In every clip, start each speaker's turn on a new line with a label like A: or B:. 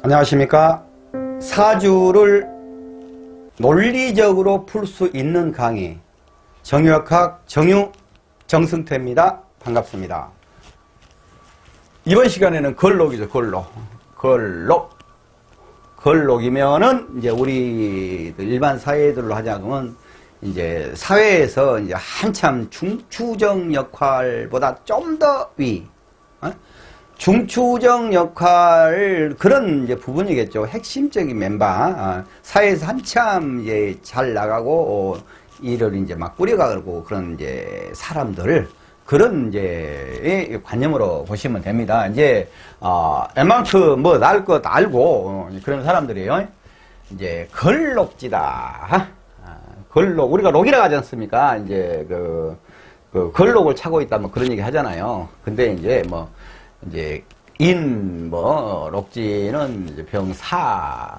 A: 안녕하십니까. 사주를 논리적으로 풀 수 있는 강의 정유학학 정유 정승태입니다. 반갑습니다. 이번 시간에는 걸록이죠. 걸록이면은 이제 우리 일반 사회들로 하자면 이제 사회에서 이제 한참 중추적 역할보다 좀 더 위, 중추적 역할 그런 이제 부분이겠죠. 핵심적인 멤버, 사회에서 한참 이제 잘 나가고 일을 이제 막 꾸려가고 그런 이제 사람들, 그런 이제 관념으로 보시면 됩니다. 이제 웬만큼 뭐 날 것 알고 그런 사람들이에요. 이제 걸록지다. 걸록, 우리가 록이라고 하지 않습니까? 이제 그 걸록을 차고 있다 뭐 그런 얘기 하잖아요. 근데 이제 뭐 이제 록지는 이제 병사,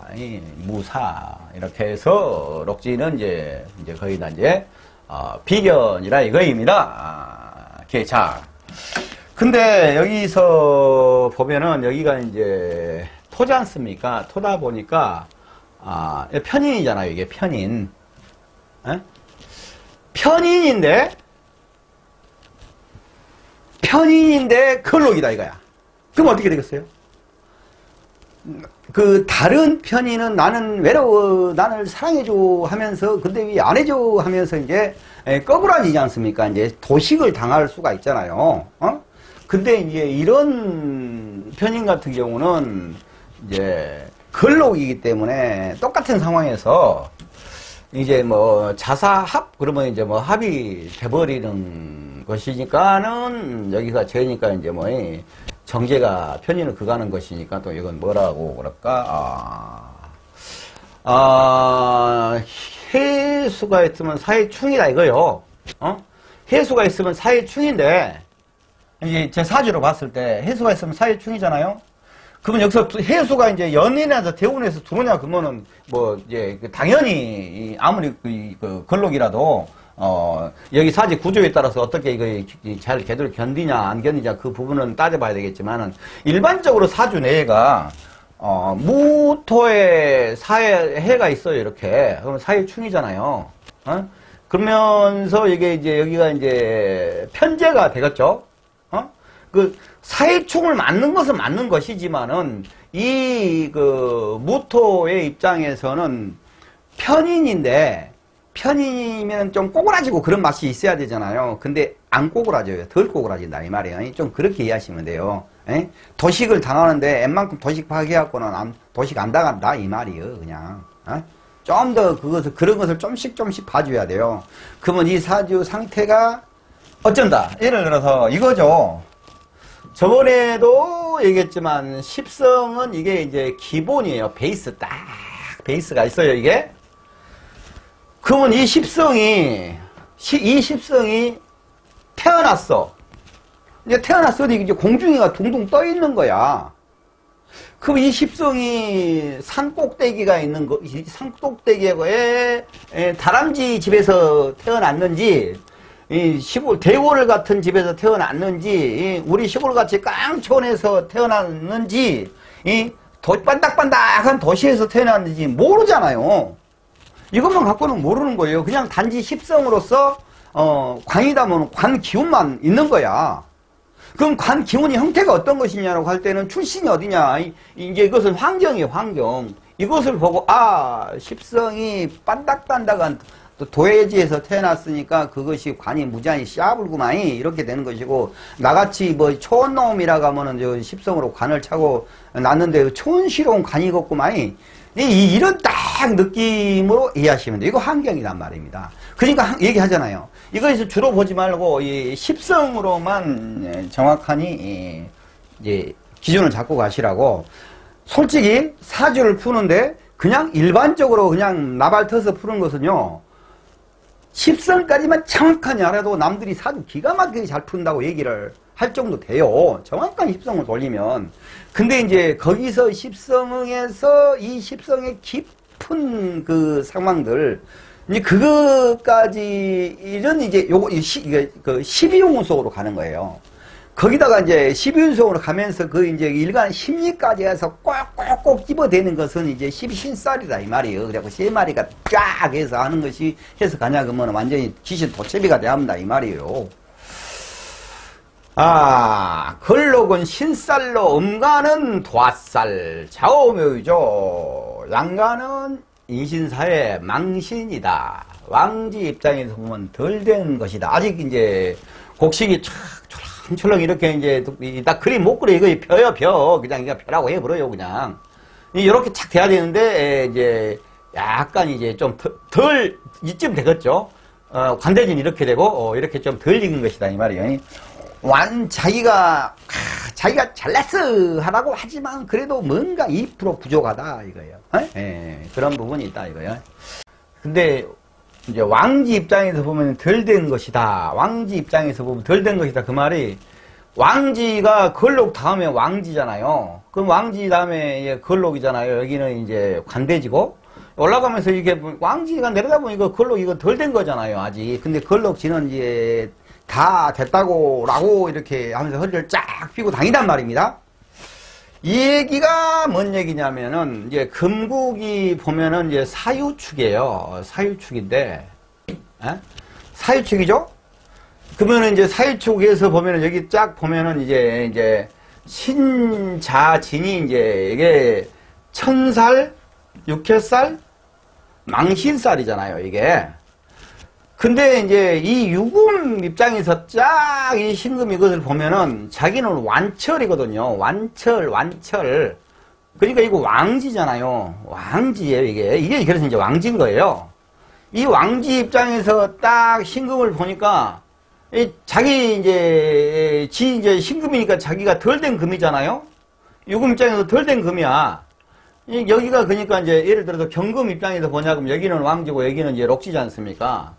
A: 무사 이렇게 해서 록지는 이제 거의 다 이제 비견이라 이거입니다. 자, 근데 여기서 보면은 여기가 이제 토지 않습니까? 토다 보니까 편인이잖아요. 이게 편인. 편인인데 걸록이다 이거야. 그럼 어떻게 되겠어요? 그 다른 편인은 나는 외로워, 나를 사랑해줘 하면서 근데 왜 안 해줘 하면서 이제 꺼부라지지 않습니까? 이제 도식을 당할 수가 있잖아요. 근데 이제 이런 편인 같은 경우는 이제 걸록이기 때문에 똑같은 상황에서 이제 뭐 자사합 그러면 이제 뭐 합이 돼버리는 것이니까는 여기가 죄니까 이제 뭐 정제가 편인을 그가는 것이니까 또 이건 뭐라고 그럴까? 해수가 있으면 사해충이다 이거요. 해수가 있으면 사해충인데 이제 제 사주로 봤을 때 해수가 있으면 사해충이잖아요. 그러면 여기서 해수가 이제 연인에서 대운에서 들어오냐 그러면은 뭐 이제 당연히 아무리 그 걸록이라도 여기 사지 구조에 따라서 어떻게 이거 잘 걔들 견디냐 안 견디냐 그 부분은 따져봐야 되겠지만은 일반적으로 사주 내가 무토에 해가 있어요. 이렇게 그러면 사해충이잖아요. 그러면서 이게 이제 여기가 이제 편제가 되겠죠. 그 사해충을 맞는 것은 맞는 것이지만은 이 그 무토의 입장에서는 편인인데 편인이면 좀 꼬그라지고 그런 맛이 있어야 되잖아요. 근데 안 꼬그라져요. 덜 꼬그라진다 이 말이에요. 좀 그렇게 이해하시면 돼요. 도식을 당하는데 웬만큼 도식 파괴해갖고는 도식 안 당한다 이 말이에요. 그냥 좀 더 그런 것을 좀씩 봐줘야 돼요. 그러면 이 사주 상태가 어쩐다. 예를 들어서 이거죠. 저번에도 얘기했지만 십성은 이게 이제 기본이에요. 베이스 딱 베이스가 있어요. 이게 그러면 이 십성이 태어났어. 이제 태어났어도 이제 공중이가 둥둥 떠 있는 거야. 그럼 이 십성이 산꼭대기가 있는 거, 산꼭대기에 다람쥐 집에서 태어났는지 이 시골 대골 같은 집에서 태어났는지 우리 시골같이 깡촌에서 태어났는지 이 반딱반딱한 도시에서 태어났는지 모르잖아요. 이것만 갖고는 모르는 거예요. 그냥 단지 십성으로서 관이다면 관 기운만 있는 거야. 그럼 관 기운이 형태가 어떤 것이냐라고 할 때는 출신이 어디냐. 이제 이것은 환경이에요. 환경. 이것을 보고 십성이 반딱반딱한 또 도해지에서 태어났으니까 그것이 관이 무지하게 씨아불구만 이렇게 되는 것이고, 나같이 뭐 초원놈이라고 하면은 저 십성으로 관을 차고 났는데 초원시로운 관이겠구만 이런 딱 느낌으로 이해하시면 돼요. 이거 환경이란 말입니다. 그러니까 얘기하잖아요. 이거에서 주로 보지 말고 이 십성으로만 정확하니 이제 기준을 잡고 가시라고. 솔직히 사주를 푸는데 그냥 일반적으로 그냥 나발 터서 푸는 것은요, 십성까지만 정확하니 알아도 남들이 사주 기가 막히게 잘 푼다고 얘기를 할 정도 돼요. 정확한 십성을 돌리면. 근데 이제 거기서 십성에서 이 십성의 깊은 그 상황들, 이제 그거까지 이런 이제 요거 그 12용속으로 가는 거예요. 거기다가 이제 12운송으로 가면서 그 이제 일간 심리까지 해서 꼭꼭꼭 집어대는 것은 이제 12신살이다 이 말이에요. 그래갖고 세 마리가 쫙 해서 하는 것이 해서 가냐 그러면 완전히 귀신 도채비가 돼합니다 이 말이에요. 걸록은 신살로 음가는 도화살 좌우묘이죠. 양가는 인신사의 망신이다. 왕지 입장에서 보면 덜 된 것이다. 아직 이제 곡식이 철렁철렁 이렇게 이제 딱 그림 못 그려. 이거 펴요 펴. 그냥 이거 펴라고 해버려요 그냥. 이렇게 착 돼야 되는데 이제 약간 이제 좀 덜 이쯤 되겠죠. 관대진 이렇게 되고 이렇게 좀 덜 익은 것이다 이 말이에요. 자기가 잘났어 하라고 하지만 그래도 뭔가 2% 부족하다 이거예요. 그런 부분이 있다 이거예요. 근데 이제 왕지 입장에서 보면 덜 된 것이다. 왕지 입장에서 보면 덜 된 것이다. 그 말이 왕지가 걸록 다음에 왕지잖아요. 그럼 왕지 다음에 걸록이잖아요. 여기는 이제 관대지고 올라가면서 이게 왕지가 내려다 보니까 걸록 이거 덜 된 거잖아요. 아직. 근데 걸록지는 이제 다 됐다고 라고 이렇게 하면서 허리를 쫙 펴고 다니단 말입니다. 이 얘기가 뭔 얘기냐면은 이제 금국이 보면은 이제 사유축이에요. 사유축인데 사유축이죠? 그러면은 이제 사유축에서 보면은 여기 쫙 보면은 이제 신자진이 이제 이게 천살, 육해살, 망신살이잖아요, 이게. 근데 이제 이 유금 입장에서 쫙 이 신금 이것을 보면은 자기는 완철이거든요. 완철. 그러니까 이거 왕지잖아요. 왕지예요, 이게. 이게 그래서 이제 왕지인 거예요. 이 왕지 입장에서 딱 신금을 보니까 자기 이제 신금이니까 자기가 덜 된 금이잖아요. 유금 입장에서 덜 된 금이야. 여기가 그러니까 이제 예를 들어서 경금 입장에서 보냐 그러면 여기는 왕지고 여기는 이제 록지지 않습니까?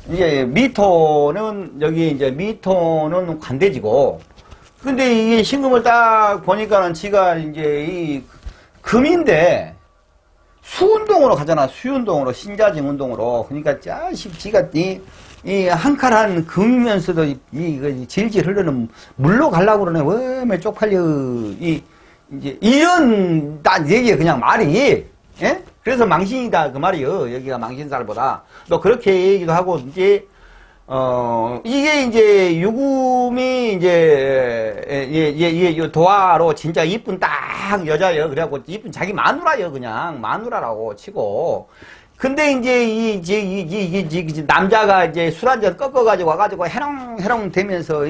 A: 이제 미토는 여기 이제 미토는 관대지고 근데 이게 신금을 딱 보니까는 지가 이제 이 금인데 수운동으로 가잖아. 수운동으로 신자진 운동으로. 그러니까 자식 지가 이 한칼한 금이면서도 이 질질 흐르는 물로 가려고 그러네. 왜 쪽팔려. 이제 이런 딱 얘기야 그냥 말이. 예? 그래서 망신이다 그 말이요. 여기가 망신살보다. 또 그렇게 얘기도 하고 이제 이게 이제 유금이 이제 도화로 진짜 이쁜 딱 여자예요. 그래갖고 이쁜 자기 마누라예요. 그냥 마누라라고 치고. 근데 이제 남자가 이제 술 한잔 꺾어가지고 와가지고 해롱해롱 되면서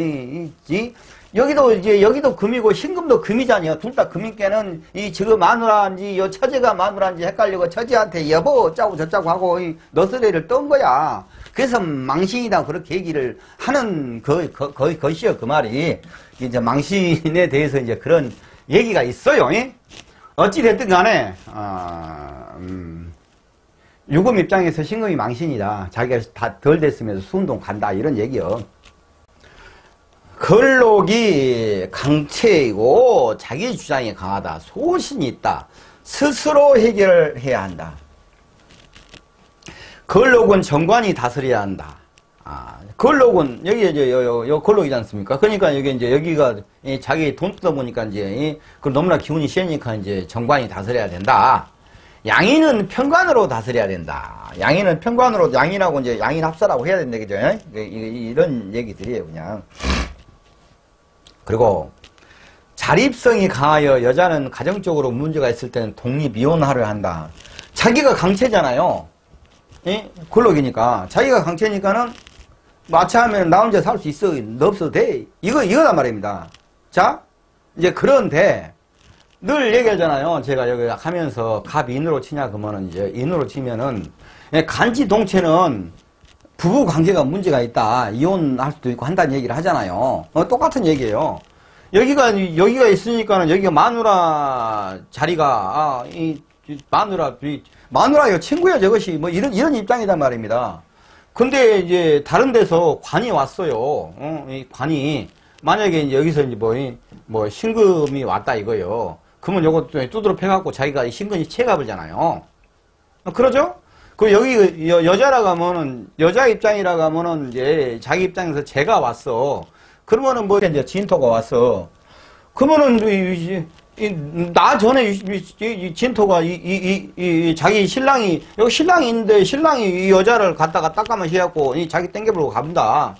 A: 여기도 금이고 신금도 금이잖아요. 둘 다 금인께는 지금 마누라인지 처제가 마누라인지 헷갈리고 처제한테 여보 어쩌고 저쩌고 하고 너스레를 떤 거야. 그래서 망신이다 그렇게 얘기를 하는 것이요 그 말이. 이제 망신에 대해서 이제 그런 얘기가 있어요. 어찌 됐든 간에 유금 입장에서 신금이 망신이다. 자기가 다 덜 됐으면서 수운동 간다 이런 얘기요. 걸록이 강체이고 자기 주장이 강하다. 소신이 있다. 스스로 해결해야 한다. 걸록은 정관이 다스려야 한다. 걸록은 여기 이제 요 걸록이지 않습니까? 그러니까 여기 이제 여기가 자기 돈 뜯어 보니까 이제 그 너무나 기운이 세니까 이제 정관이 다스려야 된다. 양인은 편관으로 다스려야 된다. 양인은 편관으로 양인하고 이제 양인 합사라고 해야 된다, 그죠? 이런 얘기들이에요, 그냥. 그리고 자립성이 강하여 여자는 가정적으로 문제가 있을 때는 독립이혼하려 한다. 자기가 강체잖아요. 걸록이니까. 자기가 강체니까는 마차하면 나 혼자 살 수 있어. 너 없어도 돼. 이거단 말입니다. 자, 이제 그런데 늘 얘기하잖아요. 제가 여기 하면서 갑인으로 치냐 그러면은 이제 인으로 치면은 간지 동체는 부부 관계가 문제가 있다. 이혼할 수도 있고 한다는 얘기를 하잖아요. 똑같은 얘기예요. 여기가 있으니까는 여기가 마누라 자리가 마누라요 친구야 저것이 뭐 이런 입장이단 말입니다. 근데 이제 다른 데서 관이 왔어요. 이 관이 만약에 이제 여기서 이제 뭐 신금이 왔다 이거요. 그러면 요거 두드러 패갖고 자기가 신금이 체갑을잖아요. 그러죠? 그 여기 여자라 가면은 여자 입장이라 가면은 이제 자기 입장에서 재가 왔어. 그러면은 뭐 이제 진토가 왔어. 그러면은 나 전에 이 진토가 자기 신랑이 여기 신랑이 있는데 신랑이 이 여자를 갖다가 딱가면 해갖고 자기 땡겨버리고 가본다.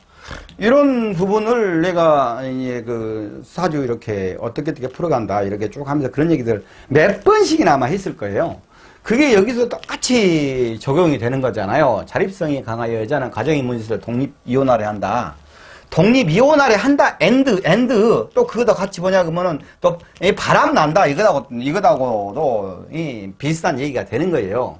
A: 이런 부분을 내가 이제 그 사주 이렇게 어떻게 풀어간다 이렇게 쭉 하면서 그런 얘기들 몇 번씩이나 아마 했을 거예요. 그게 여기서 똑같이 적용이 되는 거잖아요. 자립성이 강하여 여자는 가정의 문제에서 독립이혼하려 한다. 독립이혼하려 한다. 엔드. 또 그거다 같이 보냐 그러면은 또 바람 난다. 이거하고도 비슷한 얘기가 되는 거예요.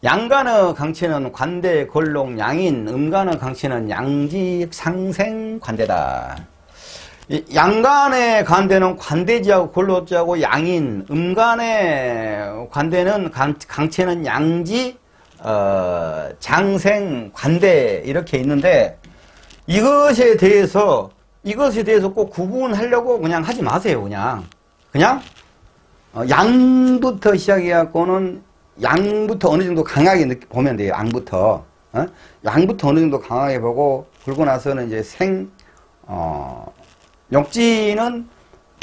A: 양간의 강체는 관대, 골록, 양인, 음간의 강체는 양직, 상생, 관대다. 양간의 관대는 관대지하고 골록지하고 양인, 음간의 관대는 강체는 양지, 장생, 관대 이렇게 있는데 이것에 대해서 꼭 구분하려고 그냥 하지 마세요. 그냥 양부터 시작해갖고는 양부터 어느 정도 강하게 보면 돼요. 양부터 어느 정도 강하게 보고 그러고 나서는 이제 욕지는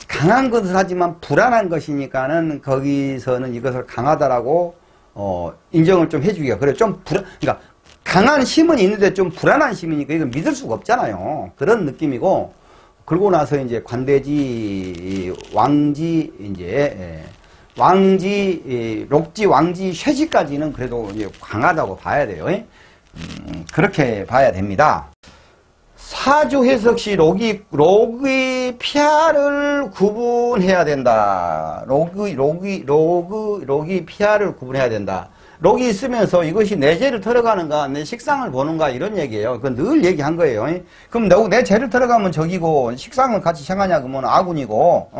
A: 강한 것을 하지만 불안한 것이니까는 거기서는 이것을 강하다라고 인정을 좀 해주기가 그래. 그러니까 강한 힘은 있는데 좀 불안한 힘이니까 이건 믿을 수가 없잖아요. 그런 느낌이고 그러고 나서 이제 관대지, 왕지, 왕지, 록지, 왕지, 쇠지까지는 그래도 이제 강하다고 봐야 돼요. 그렇게 봐야 됩니다. 사주 해석 시 록의 피하를 구분해야 된다. 록의 피하를 구분해야 된다. 록이 있으면서 이것이 내 죄를 털어가는가, 내 식상을 보는가, 이런 얘기예요. 그건 늘 얘기한 거예요. 그럼 내 죄를 털어가면 적이고, 식상을 같이 생하냐, 그러면 아군이고,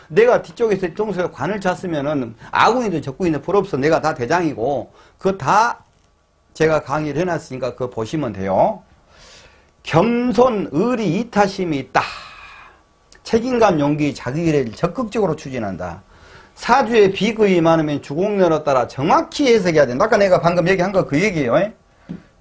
A: 내가 뒤쪽에서 뒤통수에 관을 찼으면은 아군이든 적군이든 볼없어. 내가 다 대장이고, 그거 다 제가 강의를 해놨으니까 그거 보시면 돼요. 겸손, 의리, 이타심이 있다. 책임감, 용기, 자기를 적극적으로 추진한다. 사주에 비급이 많으면 주공론에 따라 정확히 해석해야 된다. 아까 내가 방금 얘기한 거 그 얘기예요.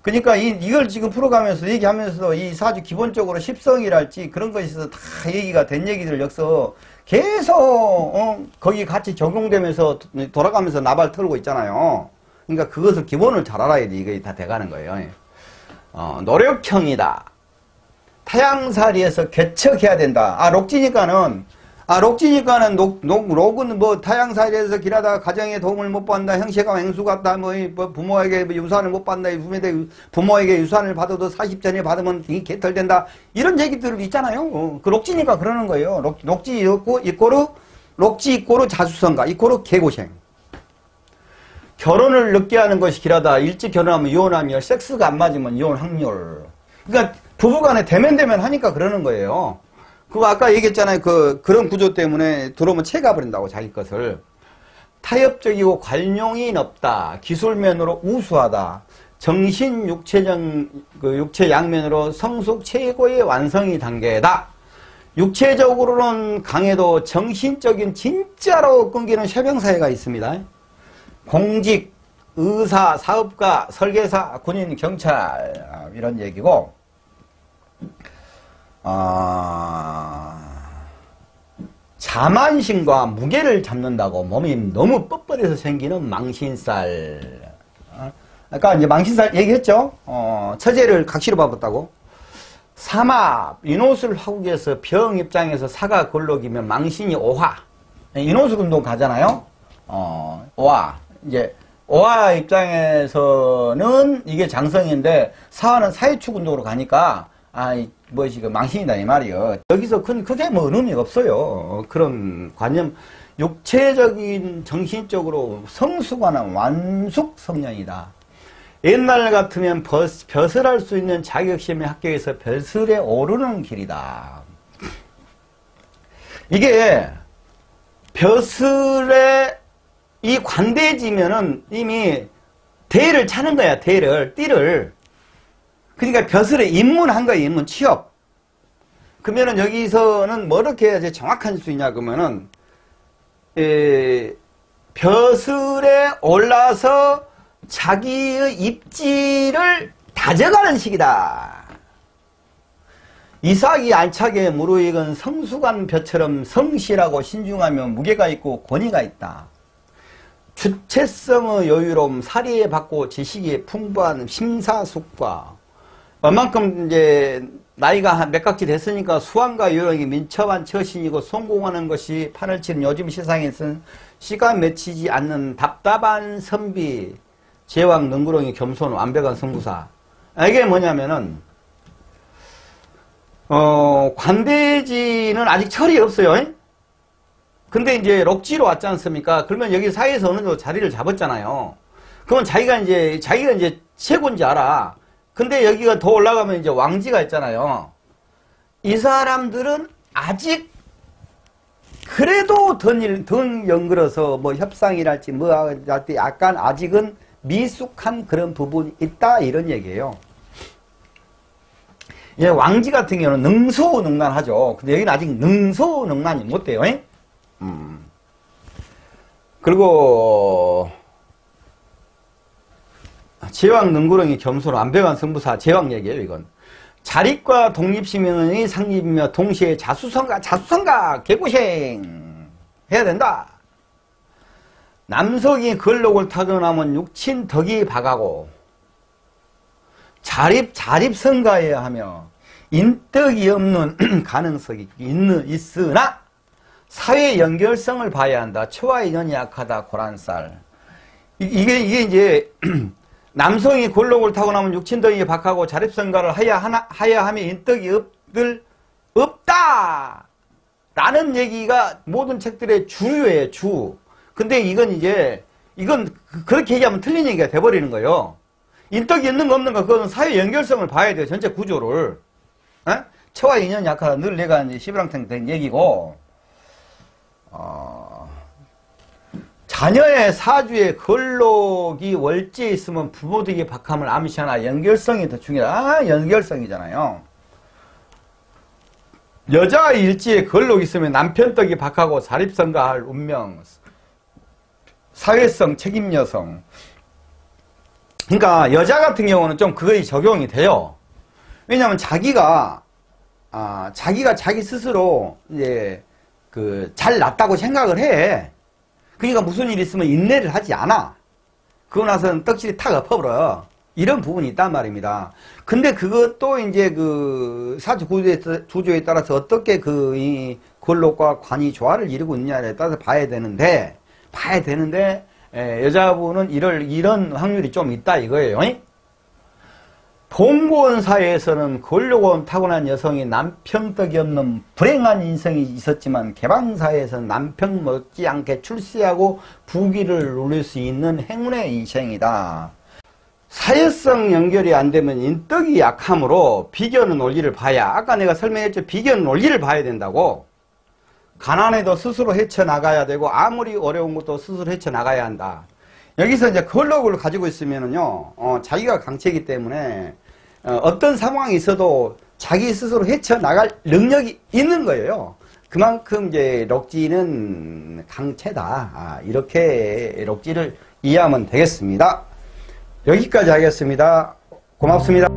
A: 그러니까 이걸 지금 풀어가면서 얘기하면서 이 사주 기본적으로 십성이랄지 그런 것에 있어서 다 얘기가 된 얘기들 역서 계속 거기 같이 적용되면서 돌아가면서 나발 털고 있잖아요. 그러니까 그것을 기본을 잘 알아야 돼. 이게 다 돼가는 거예요. 노력형이다. 타양살이에서 개척해야 된다. 록지니까는 록은 뭐 타양살이에서 길하다 가정에 도움을 못 받는다. 형제가 횡수 같다. 부모에게 유산을 못 받는다. 부모에게 유산을 받아도 40전에 받으면 개털된다. 이런 얘기들 있잖아요. 그 록지니까 그러는 거예요. 록지 이꼬르 자수성가 이꼬르 개고생. 결혼을 늦게 하는 것이 길하다. 일찍 결혼하면 이혼하며 섹스가 안 맞으면 이혼 확률. 그러니까 부부간에 대면 하니까 그러는 거예요. 그거 아까 얘기했잖아요. 그런 구조 때문에 들어오면 채가버린다고 자기 것을. 타협적이고 관용이 높다. 기술면으로 우수하다. 정신 육체 양면으로 성숙 최고의 완성이 단계다. 육체적으로는 강해도 정신적인 진짜로 끊기는 쇠병사회가 있습니다. 공직, 의사, 사업가, 설계사, 군인, 경찰 이런 얘기고 자만심과 무게를 잡는다고 몸이 너무 뻣뻣해서 생기는 망신살. 아까 이제 망신살 얘기했죠. 처제를 각시로 봐봤다고. 삼합, 인호술 화국에서 병 입장에서 사가 걸록이면 망신이 오화. 인호술 운동 가잖아요. 오화. 이제 오화 입장에서는 이게 장성인데 사화는 사회축 운동으로 가니까 망신이다 이 말이요. 여기서 크게 뭐 의미가 없어요. 그런 관념. 육체적인 정신적으로 성숙하는 완숙 성년이다. 옛날 같으면 벼슬할 수 있는 자격시험에 합격해서 벼슬에 오르는 길이다. 이게 벼슬에 이 관대지면은 이미 대를 차는 거야. 띠를. 그러니까 벼슬에 입문한 거야. 입문 취업. 그러면은 여기서는 뭐 이렇게 해야지 정확할 수 있냐 그러면은 벼슬에 올라서 자기의 입지를 다져가는 시기다. 이삭이 알차게 무르익은 성수간 벼처럼 성실하고 신중하며 무게가 있고 권위가 있다. 주체성의 여유로움, 사리에 받고 지식이 풍부한 심사숙과 얼만큼 이제 나이가 몇 각지 됐으니까 수완과 요령이 민첩한 처신이고 성공하는 것이 판을 치는 요즘 세상에서는 시가 맺히지 않는 답답한 선비, 제왕 능구렁이 겸손 완벽한 성부사. 이게 뭐냐면은 관대지는 아직 철이 없어요. 근데 이제 록지로 왔지 않습니까? 그러면 여기 사이에서 어느 정도 자리를 잡았잖아요. 그러면 자기가 이제 최고인지 알아. 근데 여기가 더 올라가면 이제 왕지가 있잖아요. 이 사람들은 아직 그래도 더 연글어서 뭐 협상이랄지 뭐 할지 약간 아직은 미숙한 그런 부분이 있다 이런 얘기예요. 예, 왕지 같은 경우는 능수능란하죠. 근데 여기는 아직 능수능란이 못 돼요. 그리고 제왕 능구렁이 겸손 완벽한 성부사 제왕 얘기예요. 이건 자립과 독립심이 상립이며 동시에 자수성가 개고생 해야 된다. 남성이 근록을 타고나면 육친 덕이 박하고 자립성가해야 하며 인덕이 없는 가능성이 있으나 사회 연결성을 봐야 한다. 처와 인연이 약하다. 고란쌀. 이게 이제 남성이 권력을 타고나면 육친덕이 박하고 자립성가를 해야 하며 인덕이 없다. 라는 얘기가 모든 책들의 주류예요. 주. 근데 이건 그렇게 얘기하면 틀린 얘기가 돼버리는 거예요. 인덕이 있는 거 없는 거 그거는 사회 연결성을 봐야 돼요. 전체 구조를. 처와 인연이 약하다. 늘 내가 이제 시부랑탕 된 얘기고 자녀의 사주에 걸록이 월지에 있으면 부모덕이 박함을 암시하나 연결성이 더 중요하다. 연결성이잖아요. 여자 일지에 걸록이 있으면 남편덕이 박하고 자립성가할 운명, 사회성, 책임여성. 그러니까 여자 같은 경우는 좀 그거에 적용이 돼요. 왜냐하면 자기가 자기 스스로 이제 잘 났다고 생각을 해. 그러니까 무슨 일이 있으면 인내를 하지 않아. 그러고 나서는 떡실이 탁 엎어버려. 이런 부분이 있단 말입니다. 근데 그것도 이제 사주 구조에 따라서 어떻게 이 권록과 관이 조화를 이루고 있느냐에 따라서 봐야 되는데, 여자분은 이런 확률이 좀 있다 이거예요. 봉고원 사회에서는 권력원 타고난 여성이 남편덕이 없는 불행한 인생이 있었지만 개방사회에서는 남편 못지않게 출세하고 부귀를 누릴 수 있는 행운의 인생이다. 사회성 연결이 안 되면 인덕이 약하므로 비견은 논리를 봐야, 아까 내가 설명했죠. 비견은 논리를 봐야 된다고. 가난해도 스스로 헤쳐나가야 되고 아무리 어려운 것도 스스로 헤쳐나가야 한다. 여기서 이제 권력을 가지고 있으면은요, 자기가 강체이기 때문에, 어떤 상황이 있어도 자기 스스로 헤쳐나갈 능력이 있는 거예요. 그만큼 이제 록지는 강체다. 이렇게 록지를 이해하면 되겠습니다. 여기까지 하겠습니다. 고맙습니다.